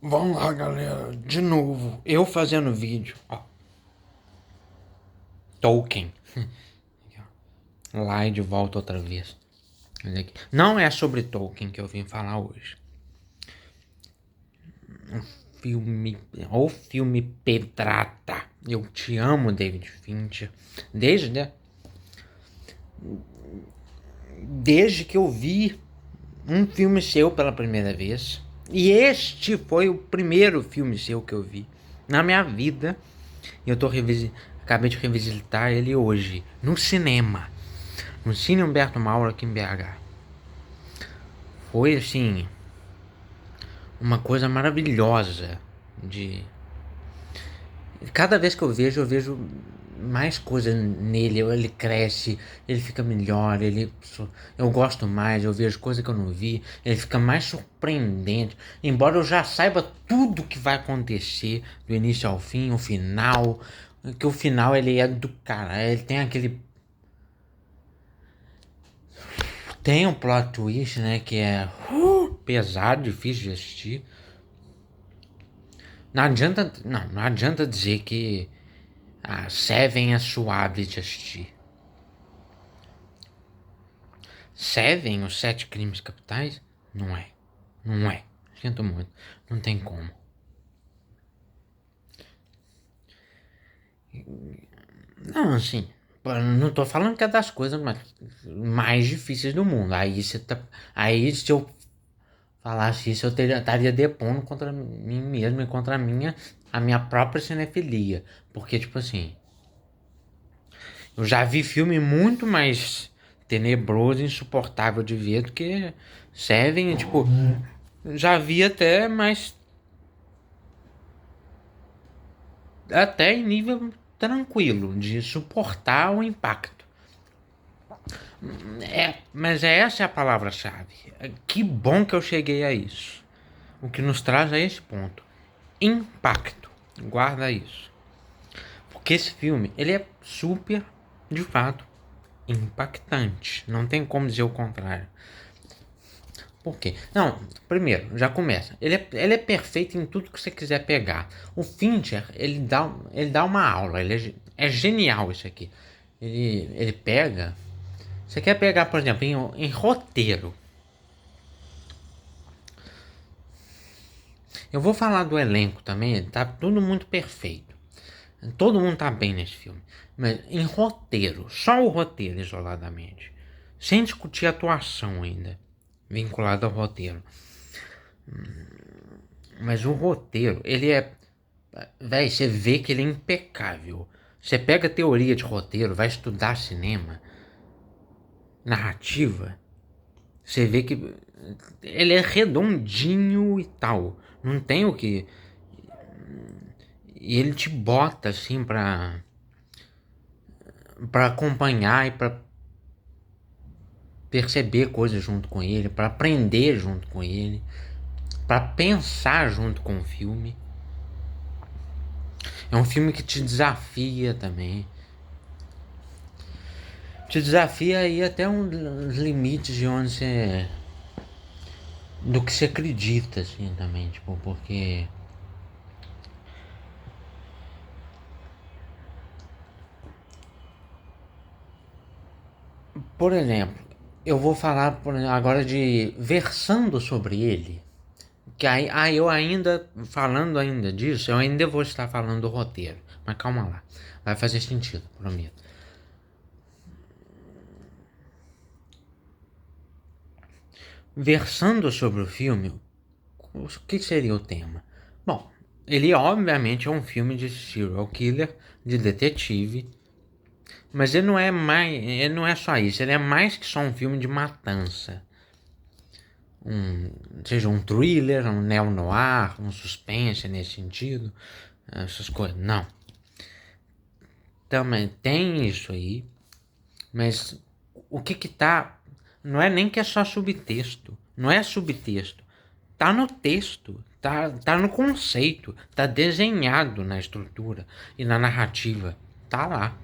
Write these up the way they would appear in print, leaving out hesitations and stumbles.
Vamos lá, galera. De novo, eu fazendo vídeo. Ó, Tolkien. Lá e de volta outra vez. Olha aqui. Não é sobre Tolkien que eu vim falar hoje. Filme. O filme Pedrata. Eu te amo, David Fincher. Desde que eu vi um filme seu pela primeira vez. E este foi o primeiro filme seu que eu vi na minha vida. E eu acabei de revisitar ele hoje, no cinema. No Cine Humberto Mauro aqui em BH. Foi assim, uma coisa maravilhosa de... Cada vez que eu vejo mais coisa nele. Ele cresce, ele fica melhor, eu gosto mais, eu vejo coisa que eu não vi, ele fica mais surpreendente. Embora eu já saiba tudo que vai acontecer do início ao fim, o final, que o final ele é do cara, ele tem aquele... Tem um plot twist, né, que é pesado, difícil de assistir. Não adianta dizer que a Seven é suave de assistir. Seven, os Sete Crimes Capitais? Não é. Não é. Sinto muito. Não tem como. Não, assim, não tô falando que é das coisas mais difíceis do mundo. Aí se eu falasse isso, estaria depondo contra mim mesmo e contra a minha própria cinefilia. Porque, tipo assim, eu já vi filme muito mais tenebroso e insuportável de ver do que Seven, tipo, já vi até em nível tranquilo de suportar o impacto. Mas essa é a palavra-chave. Que bom que eu cheguei a isso. O que nos traz a esse ponto. Impacto. Guarda isso. Porque esse filme, ele é super, de fato, impactante. Não tem como dizer o contrário. Por quê? Não, primeiro, já começa. Ele é perfeito em tudo que você quiser pegar. O Fincher, ele dá uma aula. É genial isso aqui. Ele pega... Você quer pegar, por exemplo, em roteiro. Eu vou falar do elenco também. Tá tudo muito perfeito. Todo mundo tá bem nesse filme. Mas em roteiro, só o roteiro isoladamente. Sem discutir a atuação ainda. Vinculado ao roteiro. Mas o roteiro, ele é... Véi, você vê que ele é impecável. Você pega teoria de roteiro, vai estudar cinema, narrativa, você vê que ele é redondinho e tal. Não tem o que... E ele te bota assim pra acompanhar e pra perceber coisas junto com ele, pra aprender junto com ele, pra pensar junto com o filme. É um filme que te desafia também. Te desafia aí até uns limites de onde você... Do que você acredita, assim, também, tipo, porque... Por exemplo, eu vou falar agora de... Versando sobre ele, que aí eu ainda... Falando ainda disso, eu ainda vou estar falando do roteiro. Mas calma lá, vai fazer sentido, prometo. Versando sobre o filme, o que seria o tema? Bom, ele obviamente é um filme de serial killer, de detetive, mas ele não é só isso, ele é mais que só um filme de matança. Seja um thriller, um neo-noir, um suspense nesse sentido, essas coisas. Não. Também tem isso aí, mas o que tá... Não é nem que é só subtexto, não é subtexto. Tá no texto, tá no conceito, tá desenhado na estrutura e na narrativa. Tá lá.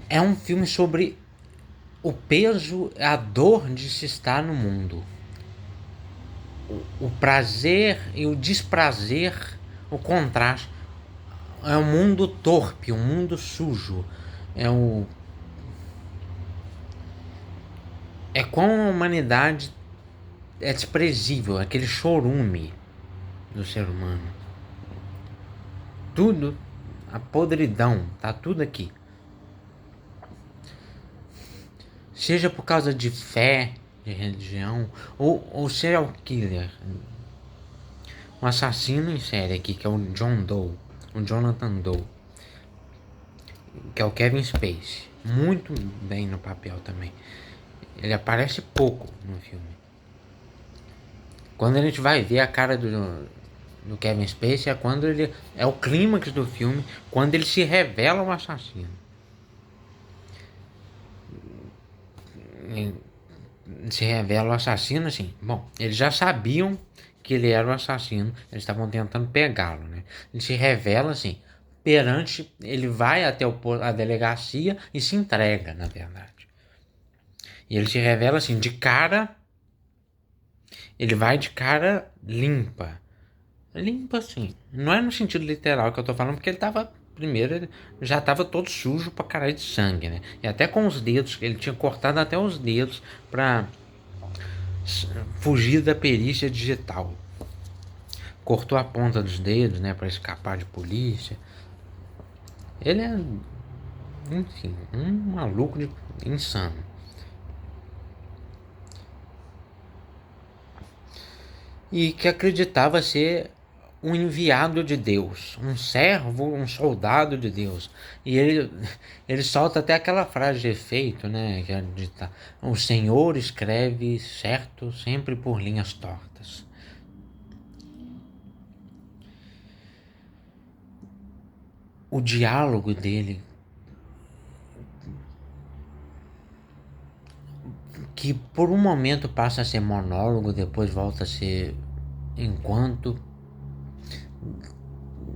É um filme sobre o peso, a dor de se estar no mundo. o prazer e o desprazer, o contraste. É um mundo torpe, um mundo sujo. É o é como a humanidade é desprezível, aquele chorume do ser humano. Tudo, a podridão, tá tudo aqui. Seja por causa de fé, de religião, ou serial killer. Um assassino em série aqui, que é o John Doe, o Jonathan Doe, que é o Kevin Spacey. Muito bem no papel também. Ele aparece pouco no filme. Quando a gente vai ver a cara do Kevin Spacey é quando ele é o clímax do filme, quando ele se revela o assassino. E se revela o assassino assim. Bom, eles já sabiam que ele era o assassino, eles estavam tentando pegá-lo, né? Ele se revela assim, perante, ele vai até a delegacia e se entrega, na verdade. E ele se revela assim, de cara, ele vai de cara limpa. Limpa assim, não é no sentido literal que eu tô falando, porque ele tava, primeiro, ele já tava todo sujo pra caralho de sangue, né? E até com os dedos, ele tinha cortado até os dedos pra fugir da perícia digital. Cortou a ponta dos dedos, né, pra escapar de polícia. Ele é, enfim, um maluco insano. E que acreditava ser um enviado de Deus, um servo, um soldado de Deus. E ele solta até aquela frase de efeito, né? Que é de, o Senhor escreve certo sempre por linhas tortas. O diálogo dele, que por um momento passa a ser monólogo, depois volta a ser enquanto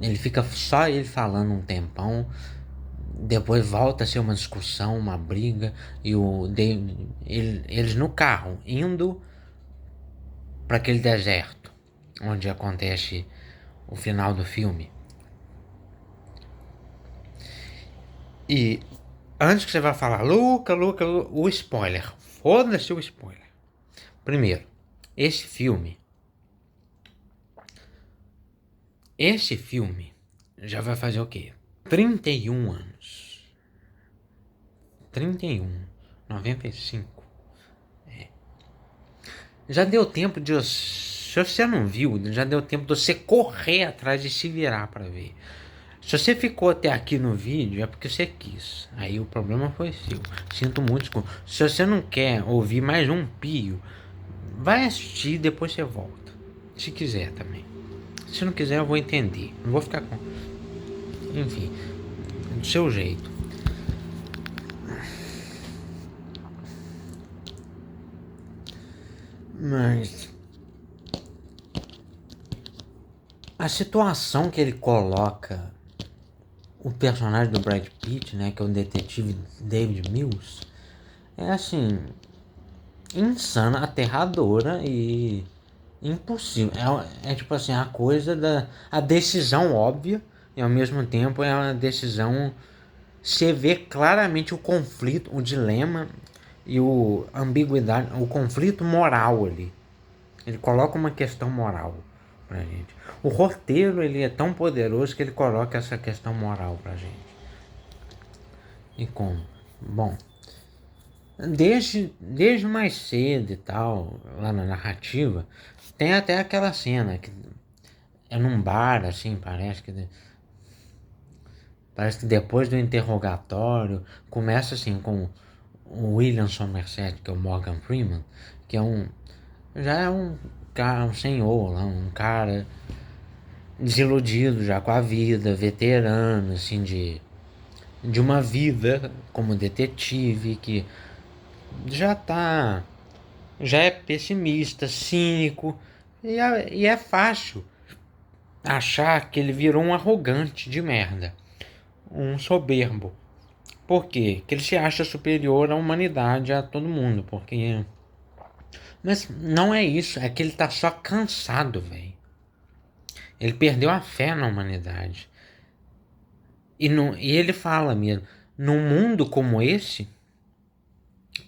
ele fica só ele falando um tempão, depois volta a ser uma discussão, uma briga, e eles no carro indo para aquele deserto onde acontece o final do filme. E antes que você vá falar, Luca, o spoiler, foda-se o spoiler. Primeiro, esse filme já vai fazer o quê? 31 anos. 31, 95. Já deu tempo de. Se você não viu, já deu tempo de você correr atrás e se virar para ver. Se você ficou até aqui no vídeo, é porque você quis. Aí o problema foi seu. Sinto muito. Se você não quer ouvir mais um pio, vai assistir e depois você volta. Se quiser também. Se não quiser, eu vou entender. Não vou ficar com. Enfim, do seu jeito. Mas a situação que ele coloca o personagem do Brad Pitt, né, que é o detetive David Mills, é assim, insana, aterradora e impossível. É tipo assim, a coisa da a decisão óbvia e ao mesmo tempo é uma decisão, você vê claramente o conflito, o dilema e a ambiguidade, o conflito moral ali. Ele coloca uma questão moral pra gente. O roteiro, ele é tão poderoso que ele coloca essa questão moral pra gente. E como? Bom, desde mais cedo e tal, lá na narrativa, tem até aquela cena que é num bar, assim, parece que depois do interrogatório, começa assim com o William Somerset, que é o Morgan Freeman, que já é um cara, um senhor lá, um cara desiludido já com a vida, veterano, assim, de uma vida como detetive, que já é pessimista, cínico, e é fácil achar que ele virou um arrogante de merda, um soberbo. Por quê? Que ele se acha superior à humanidade, a todo mundo, porque Mas não é isso, é que ele tá só cansado, velho. Ele perdeu a fé na humanidade. E ele fala mesmo, num mundo como esse,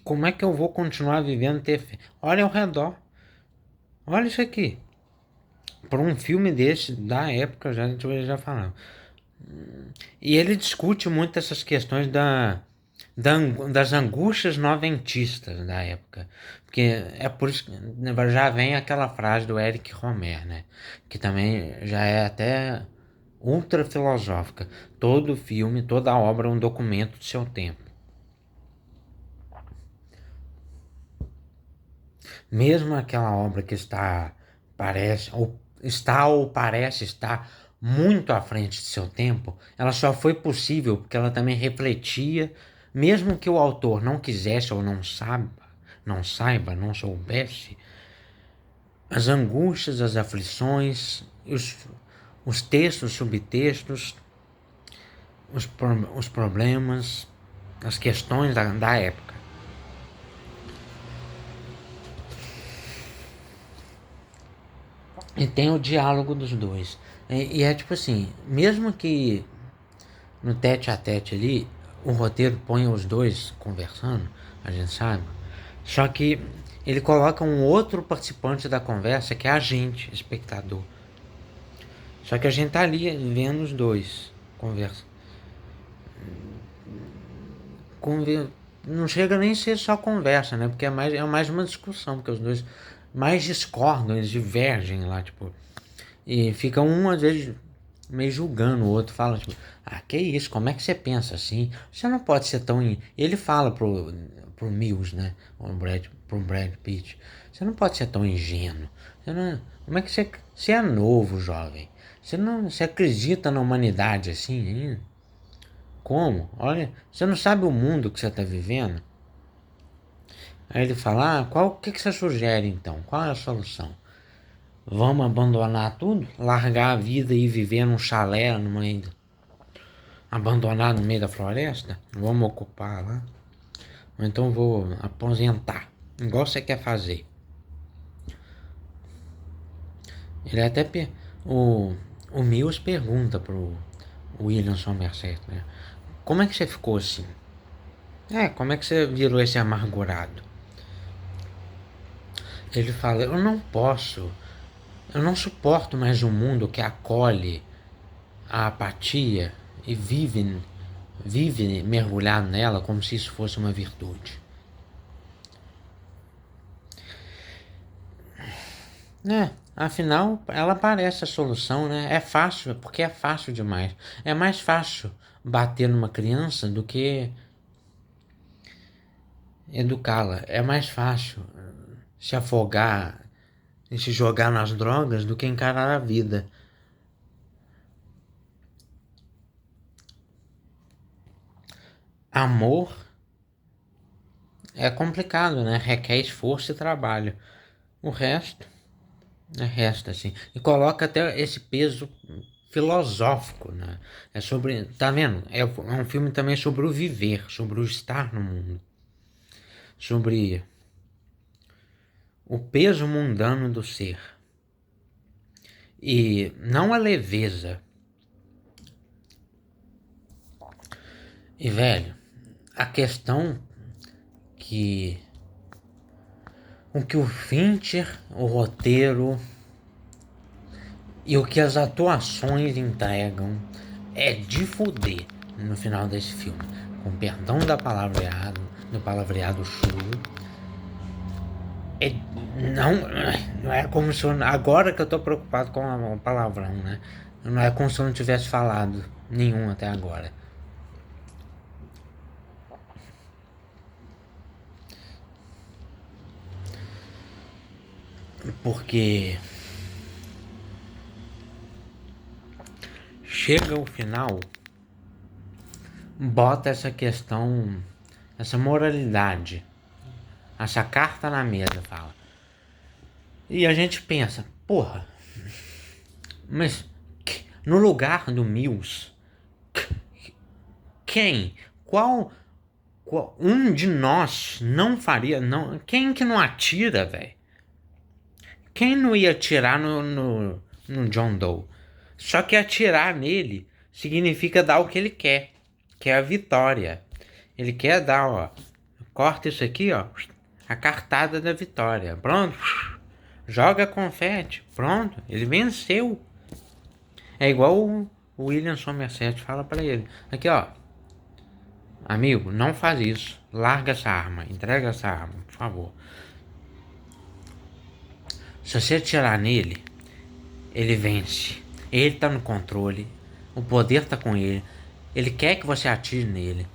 como é que eu vou continuar vivendo ter fé? Olha ao redor. Olha isso aqui. Por um filme desse, da época, já, a gente já falava. E ele discute muito essas questões das angústias noventistas da época. Porque é por isso que já vem aquela frase do Eric Romer, né? Que também já é até ultra filosófica. Todo filme, toda obra é um documento do seu tempo. Mesmo aquela obra que parece estar muito à frente de seu tempo, ela só foi possível porque ela também refletia, mesmo que o autor não quisesse ou não soubesse, as angústias, as aflições, os textos, subtextos, os problemas, as questões da época. E tem o diálogo dos dois. E é tipo assim, mesmo que no tete a tete ali, o roteiro põe os dois conversando, a gente sabe. Só que ele coloca um outro participante da conversa que é a gente, espectador. Só que a gente tá ali vendo os dois conversa. Não chega nem a ser só conversa, né? Porque é mais uma discussão, porque os dois mais discordam, eles divergem lá, tipo. E fica um, às vezes, meio julgando o outro, fala, tipo, ah, que isso, como é que você pensa assim? Você não pode ser tão. Ele fala pro Mills, né? Pro Brad Pitt, você não pode ser tão ingênuo. Como é que você é novo, jovem? Você acredita na humanidade assim ainda? Como? Olha, você não sabe o mundo que você está vivendo? Aí ele fala, o que você sugere então? Qual é a solução? Vamos abandonar tudo? Largar a vida e viver num chalé no meio, abandonado no meio da floresta? Vamos ocupar lá? Ou então vou aposentar, igual você quer fazer. Ele até o Mills pergunta pro William Somerset, né? Como é que você ficou assim? Como é que você virou esse amargurado? Ele fala, eu não suporto mais um mundo que acolhe a apatia e vive mergulhado nela como se isso fosse uma virtude. Afinal, ela parece a solução, né? É fácil, porque é fácil demais. É mais fácil bater numa criança do que educá-la. É mais fácil se afogar e se jogar nas drogas do que encarar a vida. Amor é complicado, né? Requer esforço e trabalho. O resto é resto, assim. E coloca até esse peso filosófico, né? É sobre. Tá vendo? É um filme também sobre o viver, sobre o estar no mundo. Sobre o peso mundano do ser. E não a leveza. E, velho, a questão que o que o Fincher, o roteiro e o que as atuações entregam é de fuder no final desse filme. Com perdão do palavreado chulo. Não é como se eu, agora que eu tô preocupado com o palavrão, né? Não é como se eu não tivesse falado nenhum até agora. Porque chega o final, bota essa questão, essa moralidade, essa carta na mesa, fala. E a gente pensa, porra, mas no lugar do Mills, quem? Um de nós não faria, não? Quem que não atira, velho? quem não ia atirar no John Doe? Só que atirar nele significa dar o que ele quer, que é a vitória. Ele quer dar, ó, corta isso aqui, ó, a cartada da vitória. Pronto, joga confete, pronto, ele venceu. É igual o William Somerset fala pra ele, aqui ó, amigo, não faz isso, larga essa arma, entrega essa arma, por favor. Se você atirar nele, ele vence. Ele tá no controle, o poder tá com ele, ele quer que você atire nele.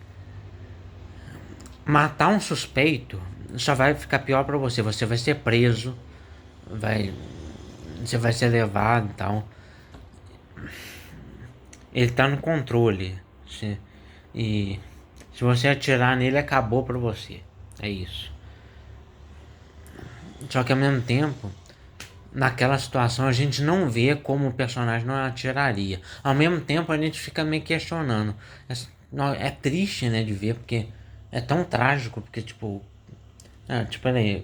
Matar um suspeito só vai ficar pior pra você. Você vai ser preso, você vai ser levado e tal. Ele tá no controle. E se você atirar nele, acabou pra você. É isso. Só que ao mesmo tempo, naquela situação, a gente não vê como o personagem não atiraria. Ao mesmo tempo, a gente fica meio questionando. É triste, né, de ver, porque é tão trágico, porque, tipo...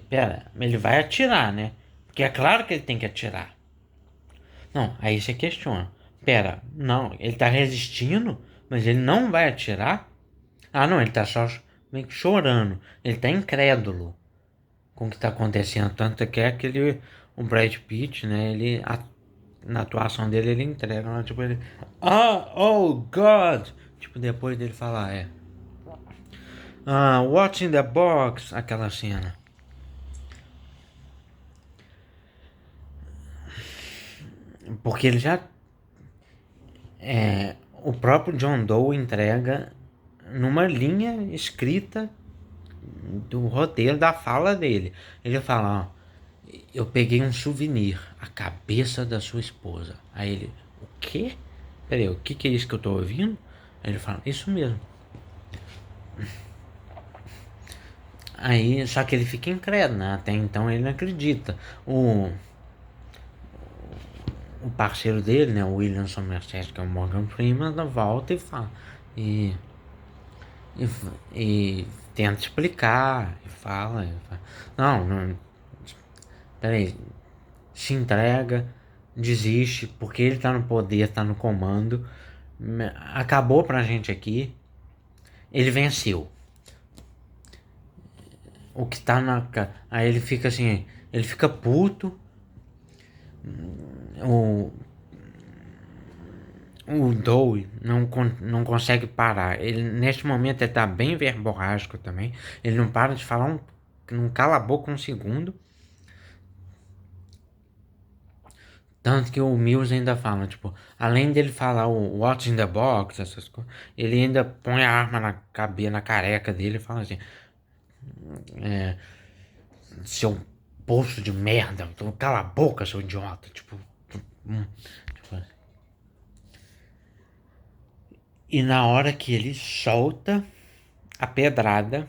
pera, ele vai atirar, né? Porque é claro que ele tem que atirar. Não, aí você questiona. Pera, não, ele tá resistindo, mas ele não vai atirar? Ah, não, ele tá só meio que chorando. Ele tá incrédulo com o que tá acontecendo. Tanto que é aquele... O Brad Pitt, né? Na atuação dele, ele entrega. Né? Tipo, ele... oh, God! Tipo, depois dele falar, What's in the box? Aquela cena. Porque ele já... o próprio John Doe entrega numa linha escrita do roteiro da fala dele. Ele fala, ó, eu peguei um souvenir, a cabeça da sua esposa. Aí ele, o quê? Peraí, o que é isso que eu tô ouvindo? Aí ele fala, isso mesmo. Aí, só que ele fica incrédulo, né? Até então ele não acredita. O parceiro dele, né, o William Somerset, que é o Morgan Freeman, volta e fala. E e tenta explicar, e fala. Não, peraí, se entrega, desiste, porque ele tá no poder, tá no comando, acabou pra gente aqui, ele venceu. O que tá na... Aí ele fica assim, ele fica puto, o Doe não consegue parar. Ele, neste momento, ele tá bem verborrágico também. Ele não para de falar, não cala a boca um segundo. Tanto que o Mills ainda fala, tipo, além dele falar o What's in the box, essas coisas, ele ainda põe a arma na cabeça, na careca dele e fala assim, seu poço de merda, então cala a boca, seu idiota, tipo, tipo. E na hora que ele solta a pedrada,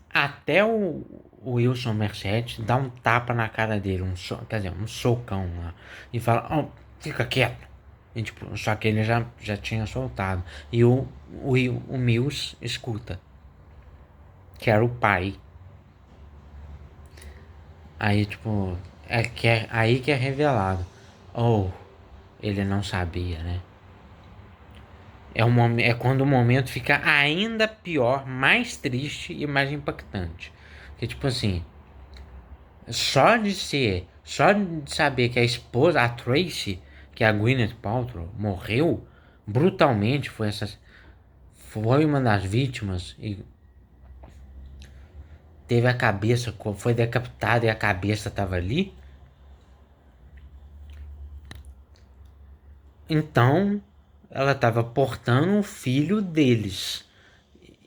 até o Wilson Mercedes dá um tapa na cara dele, quer dizer, um socão lá, e fala, oh, fica quieto. E, tipo, só que ele já tinha soltado. E o Mills escuta, que era o pai. Aí, tipo, aí que é revelado. Oh, ele não sabia, né? É quando o momento fica ainda pior, mais triste e mais impactante. Que tipo assim, só de saber que a esposa, a Tracy, que é a Gwyneth Paltrow, morreu brutalmente, foi uma das vítimas e teve a cabeça, foi decapitada e a cabeça estava ali. Então, ela estava portando o filho deles.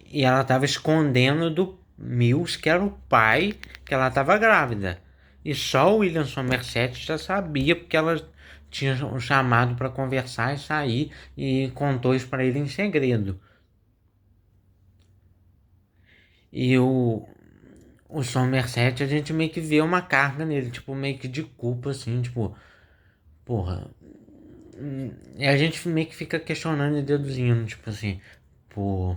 E ela estava escondendo do Mills, que era o pai, que ela estava grávida. E só o William Somerset já sabia, porque ela tinha um chamado para conversar e sair e contou isso para ele em segredo. E o Somerset, a gente meio que vê uma carga nele, tipo, meio que de culpa, assim, tipo, porra. E a gente meio que fica questionando e deduzindo, tipo assim, pô,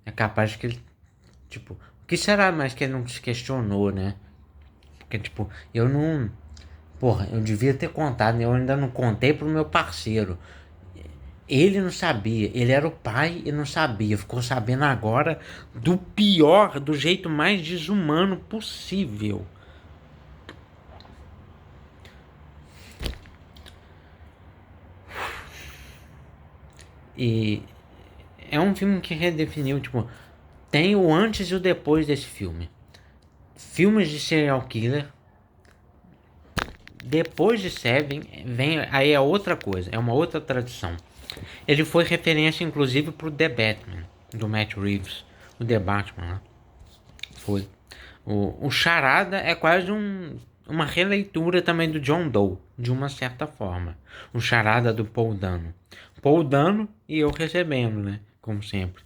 é capaz que ele, tipo, o que será mais que ele não se questionou, né? Porque, tipo, eu não... Porra, eu devia ter contado, né? Eu ainda não contei pro meu parceiro. Ele não sabia, ele era o pai e não sabia. Ficou sabendo agora do pior, do jeito mais desumano possível. E é um filme que redefiniu, tipo, tem o antes e o depois desse filme. Filmes de serial killer, depois de Seven, vem aí é outra coisa, é uma outra tradição. Ele foi referência, inclusive, pro The Batman, do Matt Reeves, o The Batman, né? Foi. O Charada é quase uma releitura também do John Doe, de uma certa forma. O Charada do Paul Dano. Paul Dano e eu recebendo, né? Como sempre.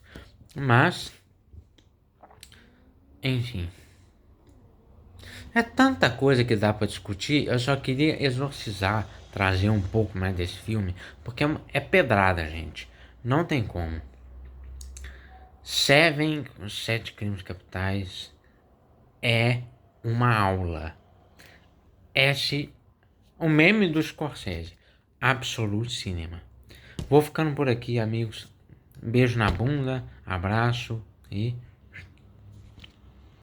Mas, enfim. É tanta coisa que dá pra discutir, eu só queria exorcizar, trazer um pouco mais desse filme, porque é pedrada, gente. Não tem como. Seven, os Sete Crimes Capitais, é uma aula. Esse, o meme do Scorsese. Absolute Cinema. Vou ficando por aqui, amigos. Beijo na bunda, abraço e